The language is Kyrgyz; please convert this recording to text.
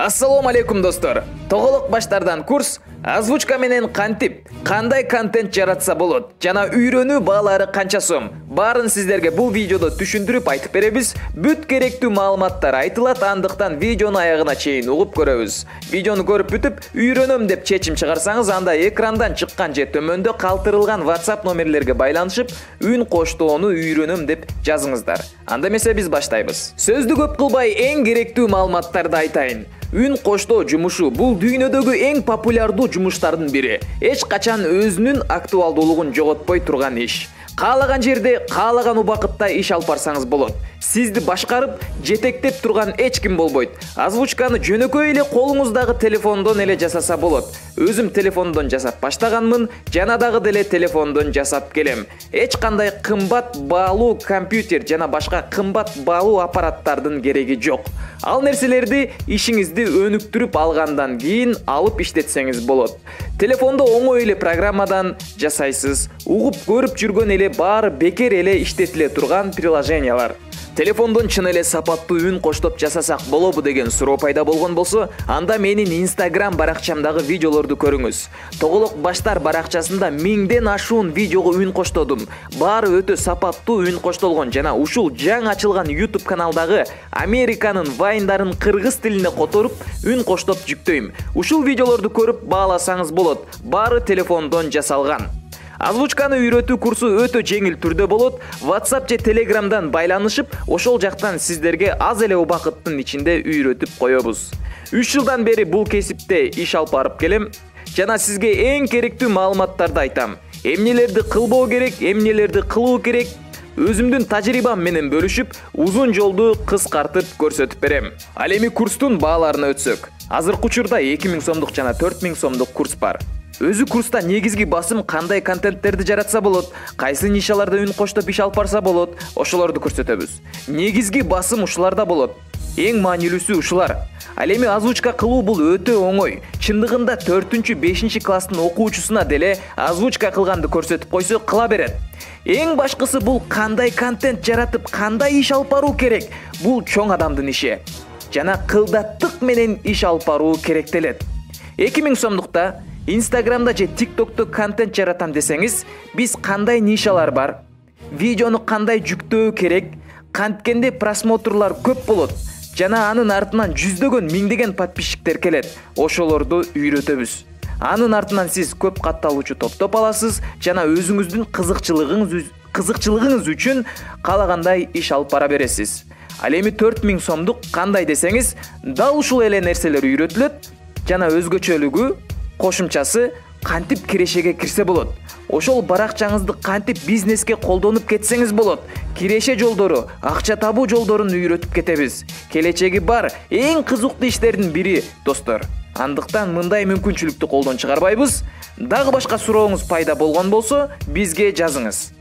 Ассаламу алейкум достор. Тоголок баштардан курс озвучка менен кантип, кандай контент жаратса болот жана үйрөнүү баалары канча сом. Баарын сиздерге бул видеодо түшүндүрүп айтып беребиз. Бүт керектүү маалыматтар айтылат, андыктан видеону аягына чейин угуп көрөбүз. Видеону көрүп бүтүп, үйрөнөм деп чечим чыгарсаңыз, анда экрандан чыккан же төмөндө калтырылган WhatsApp номерлерге байланышып, үн коштоону үйрөнөм деп жазыңыздар. Анда эмесе биз баштайбыз. Сөздү көп кылбай эң керектүү маалыматтарды айтайын. Үн коштоо жумушу бул дүйнөдөгү эң популярдуу жумуштардын бири. Эч качан өзүнүн актуалдуулугун жоготпой турган иш. Каалаган жерде, каалаган убакытта иш алып барсаңыз болот. Сизди башкарып, жетектеп турган эч ким болбойт. Озвучканы жөнөкөй эле колуңуздагы телефондон эле жасаса болот. Өзүм телефондон жасап баштаганмын, жана дагы деле телефондон жасап келем. Эч кандай кымбат баалуу компьютер жана башка кымбат баалуу аппараттардын кереги жок. Ал нерселерди ишиңизди өнүктүрүп алгандан кийин алып иштетсеңиз болот. Телефондо оңой эле программадан жасайсыз. Угуп көрүп жүргөн эле баары бекер эле иштетиле турган приложениялар. Телефондон чын эле сапаттуу үн коштоп жасасак болобу деген суроо пайда болгон болсо, анда менин Instagram баракчамдагы видеолорду көрүңүз. Тоголок баштар баракчасында 1000ден ашуун видеого үн коштодум. Баары өтө сапаттуу үн коштолгон жана ушул жаңы ачылган YouTube каналдагы Американын вайндарын кыргыз тилине которуп, үн коштоп жүктөйм. Ушул видеолорду көрүп бааласаңыз болот. Баары телефондон жасалган. Озвучканы үйрөтүү курсу өтө жеңил түрдө болот. WhatsApp же Telegramдан байланышып, ошол жактан сиздерге аз эле убакыттын ичинде үйрөтүп коёбуз. 3 жылдан бери бул кесипте иш алып барып келем жана сизге эң керектүү маалыматтарды айтам. Эмнелерди кылбоо керек, эмнелерди кылуу керек, өзүмдүн тажрыйбам менен бөлүшүп, узун жолду кыскартып көрсөтүп берем. Ал эми курстун бааларына өтсөк. Азыркы учурда 2000 сомдук жана 4000 сомдук курс бар. Өзү курста негизги басым кандай контенттерди жаратса болот, кайсы нишаларда үн коштоп иш алып барса болот, ошолорду көрсөтөбүз. Негизги басым ушуларда болот. Эң маанилүүсү ушулар. Ал эми озвучка кылуу бул өтө оңой. Чындыгында 4-5 класстын окуучусуна деле озвучка кылганды көрсөтүп койсо кыла берет. Эң башкысы бул кандай контент жаратып, кандай иш алып баруу керек. Бул чоң адамдын иши. Жана кылдаттык менен иш алып баруу керектелет. 2000 сомдукта Instagramда же TikTokто контент жаратам десеңиз, биз кандай нишалар бар, видеону кандай жүктөө керек, канткенде просмотрлар көп болот, жана анын артынан жүздөгөн, миңдеген подписчиктер келет. Ошолорду үйрөтөбүз. Анын артынан сиз көп катталуучу топтоп аласыз жана өзүңүздүн кызыкчылыгыңыз үчүн каалагандай иш алып бара бересиз. Ал эми 4000 сомдук кандай десеңиз, дал ушул эле нерселер үйрөтүлөт жана өзгөчөлүгү кошумчасы кантип кирешеге кирсе болот. Ошол баракчаңызды кантип бизнеске колдонуп кетсеңиз болот. Киреше жолдору, акча табуу жолдорун үйрөтүп кетебиз. Келечеги бар эң кызыктуу иштердин бири, достор. Андыктан мындай мүмкүнчүлүктү колдон чыгарбайбыз. Дагы башка сурооңуз пайда болгон болсо, бизге жазыңыз.